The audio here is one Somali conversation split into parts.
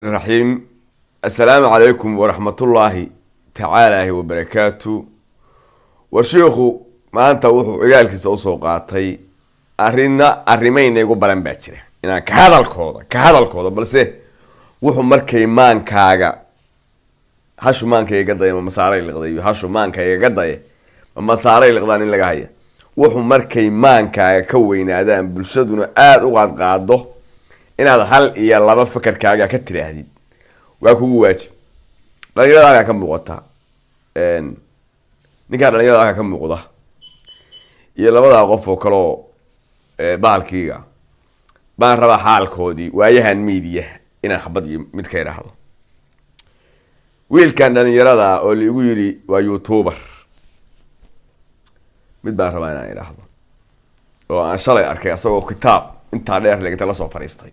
الرحيم. السلام عليكم ورحمة الله تعالى وبركاته. وشيخو ما أنت وحو عيالك سوسو قاطي أرمين يقول بلان باتشري إنا كهذا الكوضة بلسه وحو مركي مان كاغا هاشو مان كي يقضي مساري الغضي هاشو مان كي يقضي مساري الغضاني لغاية وحو مركي مان كاغا كوين آدان بلشدونا آد وقاد قادو inaad hal iyo laba fakarkaaga ka tiraahdi waa kugu waajib dhalinyarada ka muuqata ninka dhalinyarada ka muuqda iyo labada qof oo kale oo baalkiiga baan raba xaalkoodii waayahan media inaan xabad mid ka yiraahdo wiilkan dhalinyarada oo liigu yiri waa youtuber mid baan rabaa inaan yiraahdo oo aan shalay arkay asagoo kitaab inta dheer leegta la soo fariistay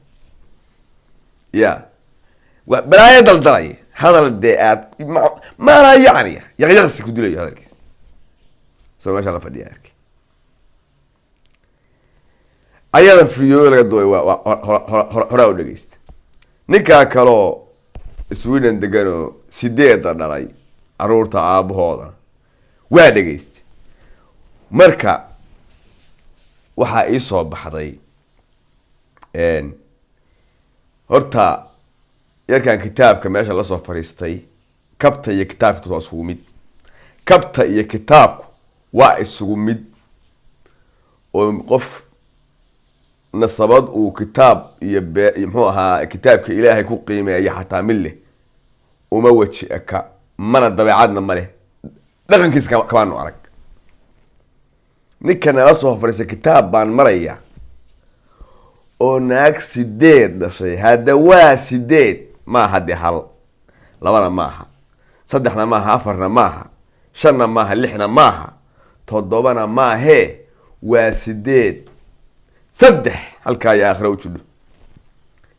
يا وبلاي دلدلاي هذا الديات ما لا يعني يغيرس كدلي هذا الكيس سو ما شاء الله فديارك ايضا فيديو لقى دوي هراو دغيست نيكا كالو سويدن دغانو سيديد دلاي aroorta aabahooda waa dhageyst marka waxa ii soo baxday horta yarkan kitaabka meesha la soo fariistay kabta iyo kitaabku waa isugu mid kabta iyo kitaabku waa isugu mid oo qof nasabad uu kitaab iyo muxuu ahaa kitaabka Ilaahay ku qiimeeyo xataa mille uma waji aka mana dabeecadna male dhaqankiisa kama arag ninkan la soo fariistay kitaab baan maraya oo naag sideed dhashay hada waa sideed ma hadi hal labana maaha saddexna maaha afarna maaha shanna maaha lixna maaha toddobana maahe waa sideed saddex halka ay aakhira u jidho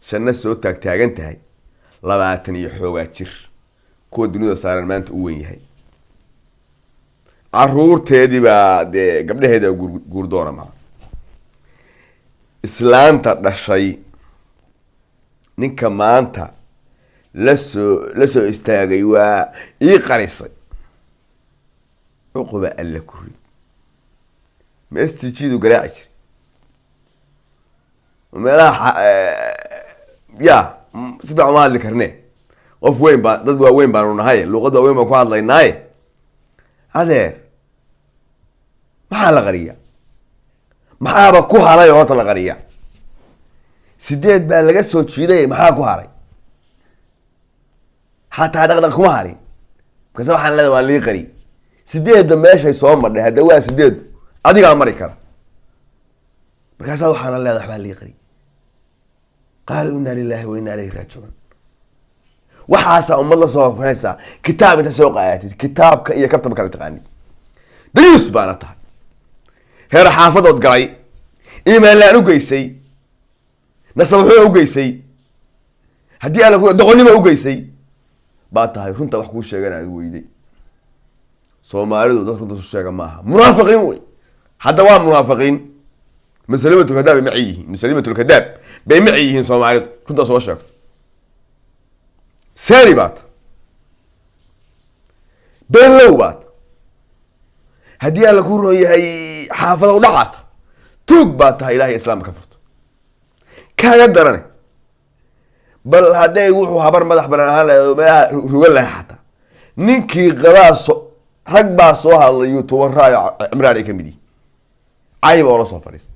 shanna soo taagan tahay 20 iyo xoogaa jir kuwa dunida saaran maanta u weyn yahay caruurteedii baa gabdhaheeda guurdoona ma islaanta dhashay ninka maanta la soo istaagay waa ii qarisay uquba alla kuri mestijidu garaaci meelaha ya sida ma hadli karne qof weyn ba dad waa weyn baan nahay luqada weyn ma ku hadlaynay adeer maxaa la qariya maxaa ku haray horta la qariya sideed baa laga soo jiiday maxaa ku haray hatta dhaqdhaq kuma harin kaso waxaan leeyahay waa lii qari sideed meeshay soo marday hada waa sideed adiga mari kara markaas waxaan leeyahay waxba lii qari qaal inna lillahi wa inna ilayhi raaji'un waxaasa ummad la soo fariisa kitaab inta soo qaayatid kitaabka iyo kabta kala taqaani dayus baana tahay heer xaafadood galay iimaan laan u geysay nasabuhu u geysay hadii aan ku doqonnimo u geysay baa tahay runta wax ku sheeganaad weyday Soomaalidu dad runta soo sheega maaha munaafiqiin way hadda waa munaafiqiin muslimatul kadaab maciyihiin muslimatul kadaab bay maciyihiin Soomaalidu runta soo sheegto sari baat beelow baat hadii aan ku rooyahay xaafada u dhacad tuug baa tahay Ilaahay islaamka furto kaaga daran bal haday wuxuu habar madax banaan ahaan ruga la hata ninkii qabaaso rag baa soo hadlay youtuber raayo Imraan kamidi ayba wala soo fariist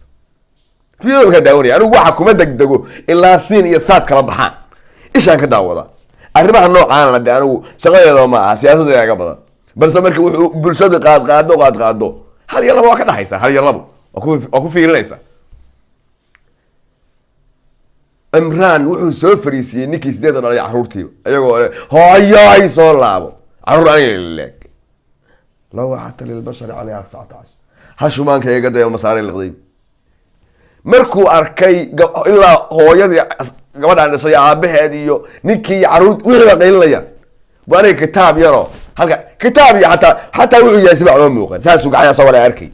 fiiro ka daawani anigu waxa kuma degdego ilaa siin iyo saad kala baxaan ishaan ka daawada arrimaha noocaan ah anigu shaqadeeda ma aha siyaasadda iga badan balse markii wuxuu bulshada qaado hal iyo laba waa ka dhaxaysa hal iyo laba oo ku fiirinaysa Imraan wuxuu soo fariisiyay ninkii sideed dhalay caruurtii ayagoo hooyay soo laabo caruur aan leeg law hatta lil bashar alayha 19 hashumaanka iga day masaareen liqday markuu arkay ilaa hooyadii gabadhan dhashay aabaheed iyo ninkii caruur wixii qeylaya baray kitaab yaro halka kitaab iyo hatta wuxuu yahay sibaa loo muuqan saas uu gacan soo wada arkay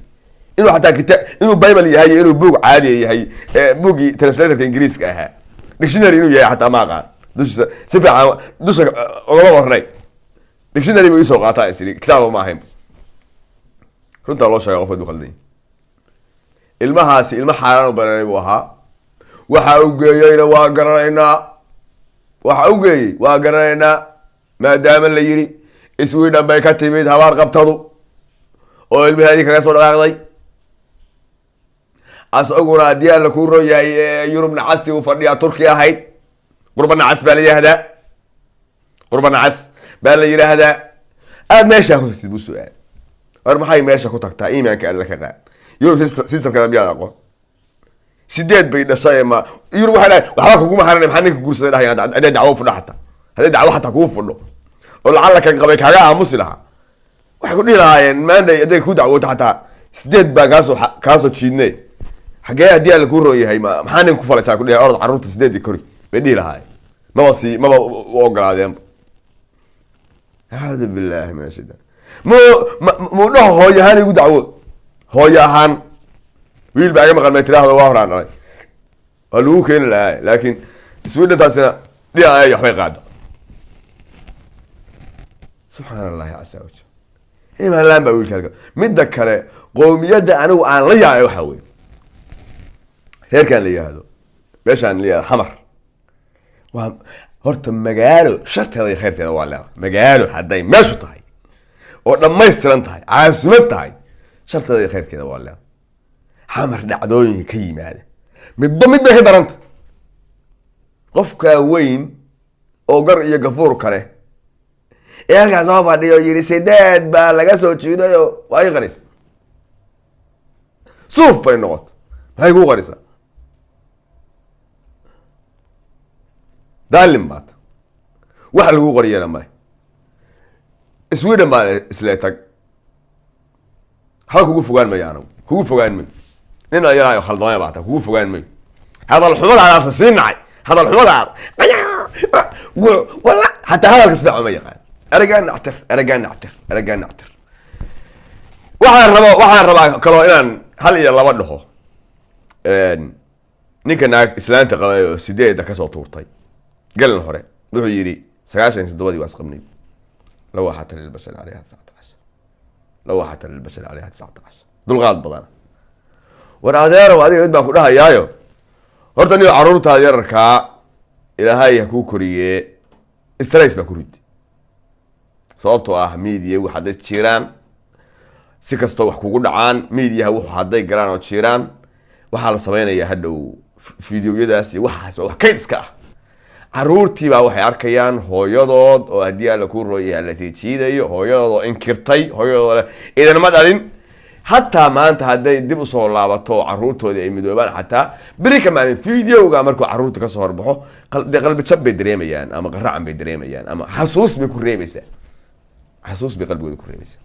inuu hatta kitaab inuu bible yahay inuu book caadi yahay boogi translatorka ingiriiska ahaa dictionary inuu yahay hatta ma qaan dusha si fiican dusha ogama qornay dictionary buu isoo qaataa isiri kitaab ma ahayn runta loo sheegay qofka qaldan ilmahaasi ilma xaaran u baranay buu ahaa waxa uu geeyayna waa garanaynaa maadaama la yiri Sweden bay ka timid habaar qabtadu oo ilmahaadi kaga soo dhaqaaqday asaguna diyaar la ku rooyay Yurub nacasti uu fadhiya Turkiya ahayd qurban nacas baa la yiraahdaa aad meesha ku sidii su'aal war maxay meesha ku tagtaa iimaanka alla ka qaad Yurub system kala miyaa aqoon sideed bay dhashay ma Yurub waxa kugu maharanay maxaa ninka guursaday dhahay aad dacwo fudho hatta ku fudho oo lacala ka qabay kaaga aamusi lahaa waxa ku dhilaayeen maanday aday ku dacwooto hatta sideed baa kaasoo jiidnay xagee hadii aan ku rooyahay maxaa nin ku falaysaa ku dhihay orod carruurta sideed kori bay dhilahay maba ogolaadeen hada billahi ma shida mo dhaho hooyahan igu dacwo hooyahan wiil baa maqan ma tiraahdo waa horaan dhalay walu keen laakiin Sweden taasina dhihay waxbay qaado subhanallah azza wa jalla ma laan baa wiilkaaga midda kale qoomiyada anigu aan la yahay waxa weey heerkan la yiraahdo meeshan la xamar waa horta magaalo sharteeda iyo khayrteeda waa leedahay magaalo haday meeshu tahay oo dhammaystiran tahay caasimad tahay sharteeda iyo khayrkeeda waa leedahay xamar dhacdooyin ka yimaada mid bay ka daranta qofka weyn oo gar iyo gafuur kale halkaas soo fadhiyo yiri sideed baa laga soo jiidayo waa ay qaris suuf bay noqoto maxay ku qarisa daalim baad waxa lagu qoriyana ma Sweden baa isla tag ha kugu fogaan ma nin ayaayo khaldamay baata kugu fogaan ma hadal xumada aan siinay hadal xumada wala hatta hadal kasbaa ma yaqaan أرجع نعتر waxaan rabaa kalo inaan hal iyo laba dhaho ninka naag islaanta qabay oo sideeda ka soo tuurtay galin hore wuxuu yiri 97 waas qabnay law hatta lil bashar عليها 19 dulqaad badan war adeero adiga mid baan ku dhahayaayo horta niyo caruurta yararka ilaahay ku koriye stress ba ku rid sababtoo ah media waxa dad jiraan si kasto wax kugu dhacaan media waxa haday galaan oo jiraan waxa la sameeynaya hadhow fiidiyoyadaas waxaas wax kayd iska ah caruurtii baa waxay arkayaan hooyadood oo hadii la ku rooyay la tiijiidayo hooyadood inkirtay hooyadood idan ma dhalin hatta maanta haday dib u soo laabato caruurtoodii ay midoobaan hatta bari kamaan fiidiyowga markuu caruurta ka soo horbaxo qalbi jab bay dareemayaan ama qaracan bay dareemayaan ama xasuus bay ku reebaysaa xasuus bay qalbigooda ku reebaysaa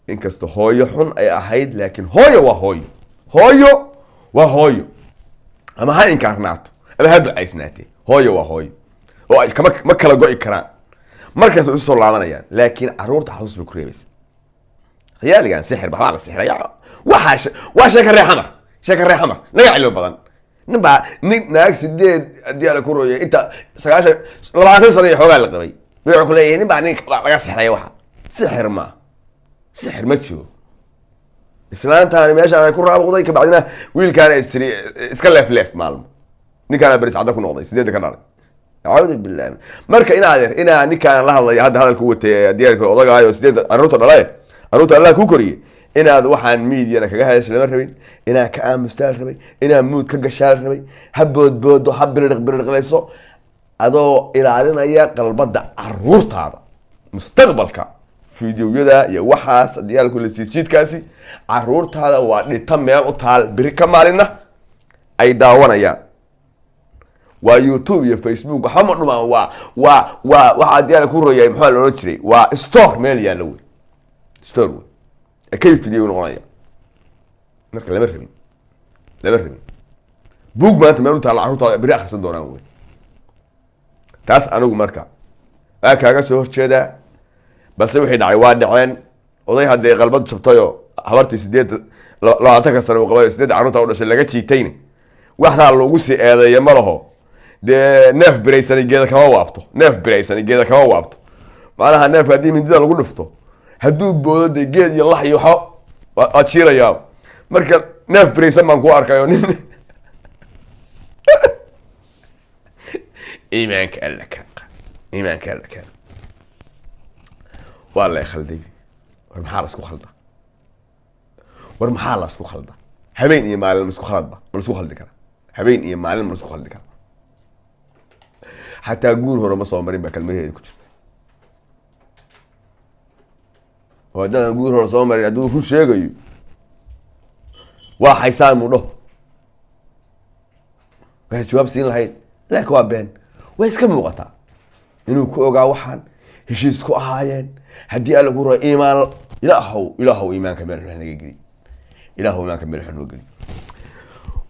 inkasto hooyo xun ay ahayd laakiin hooyo waa hooyo ama ha inkaarnaato ama ha ducaysnaatay hooyo waa hooyo oo ay ma kala go'i karaan markaas ay soo laabanayaan laakiin caruurta xasuus bay ku reebaysaa khiyaaligan sixir baa la sixiraya waa sheeka reexamar naga cilmi badan nin naag sideed hadii la ku rooyay inta 20 sano iyo xoogaa la qabay wuxuu ku leeyahay nin baa nin laga sixray waxa sixir ma jiro islaantaan meesha ay ku raabqoday ka bacdina wiilkaan iska leef maalmo ninkaan baris cad ku noqday sideed ka dhalay a'uudu billahi marka ina ninkaan la hadlay hadalku watay diyaarka odagaayo sideed caruurta dhalay caruurta Allah ku koriye inaad waxaan media kaga hayso lama rabin inaa ka aamustaan rabay inaa mood ka gashaan rabay haboodboodo habiriqlayso adoo ilaalinaya qalbada caruurtaada mustaqbalka fiidiyoyada iyo waxaas diyaalku la sijiidkaasi caruurtaada waa dhita meel u taal biri ka maalina ay daawanayaan waa YouTube iyo Facebook waxa ma dhumaan waxa diyaal ku rooyay maxaa loo jiray waa store meel yaalo wey store kayf fiidiyo noqonaya marka lama rabin buug maanta meel u taal caruurtaada biri akhrisan doonaan wey taas anigu marka kaaga soo horjeeda balse wixii dhacay waa dhaceen oday hadee qalbad jabtayo habartii 20 sano uu qabay 8 caruurta u dhashay laga jiitayna waxda lagu sii eedeeyay ma laho dee neef biraysani geeda kama waabto, neef biraysani geeda kama waabto. macnaha neefka haddii mindida lagu dhufto hadduu boodo dee geed iyo lax iyo waxba waad shiilayaa. marka neef biraysan baan ku arkayo nin iimaanka alla kaa, iimaanka alla kaa. waa la khalday. war maxaa la isku khalda? war maxaa la isku khalda? habeen iyo maalin ma isku khaladba? ma isku khaldi kara? habeen iyo maalin ma isku khaldi kara? xataa guur hore ma soo marin baa kalmaheeda ku jirta. oo haddaan guur hore soo marin hadduu ku sheegayo waa haysaan muu dhaho waxay jawaab siin lahayd laakiin waa been. way iska muuqataa inuu ku ogaa waxaan heshiis ku ahaayeen. haddii alla ku rabo iimaan ilaahow iimaanka meel xun naga geli, ilaahow iimaanka meel xun noo geli.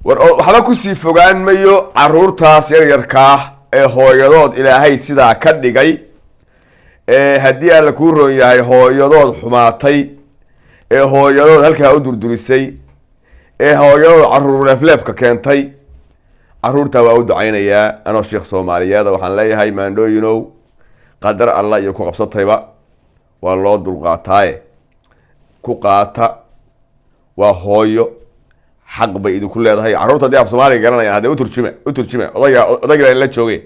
war waxba kusii fogaan mayo caruurtaas yaryarkaa ee hooyadood ilaahay sidaa ka dhigay, haddii alla kuu roon yahay hooyadood xumaatay, ee hooyadood halkaa u durdurisay, ee hooyadood caruur leefleefka keentay. caruurtaa waa u ducaynayaa anoo sheekh soomaaliyeeda. waxaan leeyahay maandhooyinow qadar alla iyo ku qabsatayba waa loo dulqaataaye ku qaata. waa hooyo xaq bay idinku leedahay. caruurta haddii af soomaaliga garanayaan haddee uturjuma odayga la jooge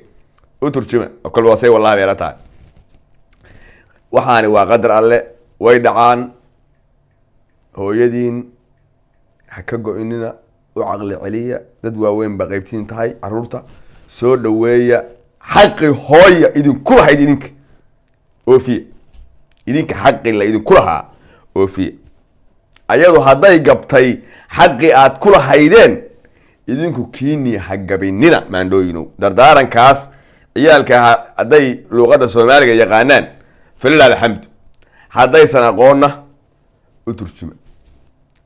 uturjuma kolba waa say wallahi bay la tahay. waxaani waa qadar alle, way dhacaan. hooyadiin ha ka go-inina, u caqli celiya. dad waaweyn baa qaybtiin tahay. caruurta soo dhaweeya. xaqi hooya idinku lahayd idinka oofiya. idinka xaqi la idinku lahaa oofiya. ayadu hadday gabtay xaqi aad ku lahaydeen idinku kiini ha gabinina. maandhooyinow dardaarankaas ciyaalka hadday luuqadda soomaaliga yaqaanaan falilah alxamdu, haddaysan aqoonna u turjuma.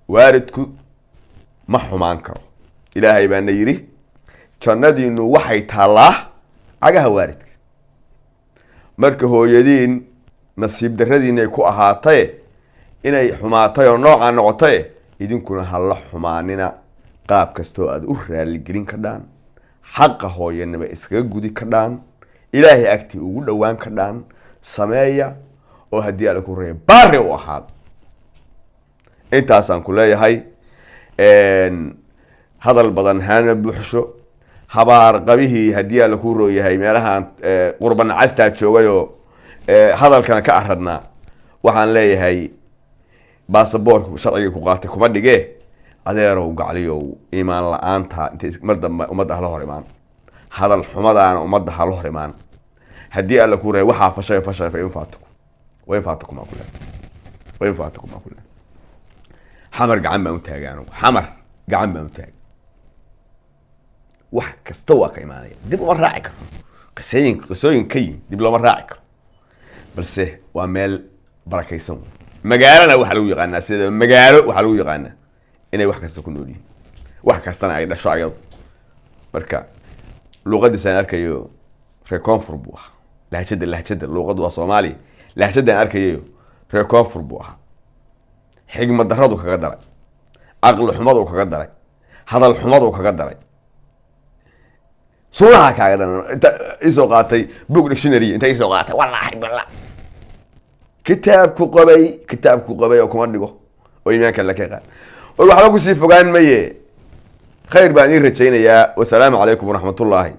waalidku ma xumaan karo. ilaahay baana yidhi jannadiinu waxay taallaa cagaha waalidka. marka hooyadiin nasiib darradiinay ku ahaataye inay xumaatay oo noocaa noqotaye idinkuna hala xumaanina. qaab kastoo aad u raaligelin kadhaan, xaqa hooyanima iskaga gudi kadhaan, ilaahay agtii ugu dhowaan kadhaan sameeya. oo haddii alla ku reeya baari u ahaado. intaasaan ku leeyahay. hadal badan hana buuxsho. habaar qabihii haddii alla ku roo yahay meelahaan qurban castaa joogayoo hadalkana ka aradnaa. waxaan leeyahay baasaboorka sharciga ku qaatay kuma dhigee adeerow gacliyow iimaan la-aanta intay mar dambe ummadda hala hor imaan. hadal xumadaana ummadda hala hor imaan. haddii alla ku reey waxaa fashay fa infaatukum maa kule. xamar gacan baan u taagay anugu. xamar gacan baan u taagay. wax kasta waa ka imaanaya. dib uma raaci karo. qisooyin ka yimi dib looma raaci karo. balse waa meel barakaysan. magaalana waxaa lagu yaqaanaa sida magaalo waxaa lagu yaqaanaa inay wax kasta ku nool yihiin. wax kastana ay dhasho ayado. marka luuqadiisaan arkayo reer koonfur buu ahaa. lahjada luuqadu waa soomaaliya. lahjadaan arkayo reer koonfur buu ahaa. xigmad darradu kaga daray, caqli xumadu kaga daray, hadal xumadu kaga daray, suunaha kaaga daray. inta isoo qaatay book dictionary inta isoo qaatay wallaahi billah kitaabku qabay oo kuma dhigo oo iimaanka la ka qaad. waxba ku sii fogaan maye. khayr baan idin rajaynayaa. wasalaamu calaykum waraxmatullaahi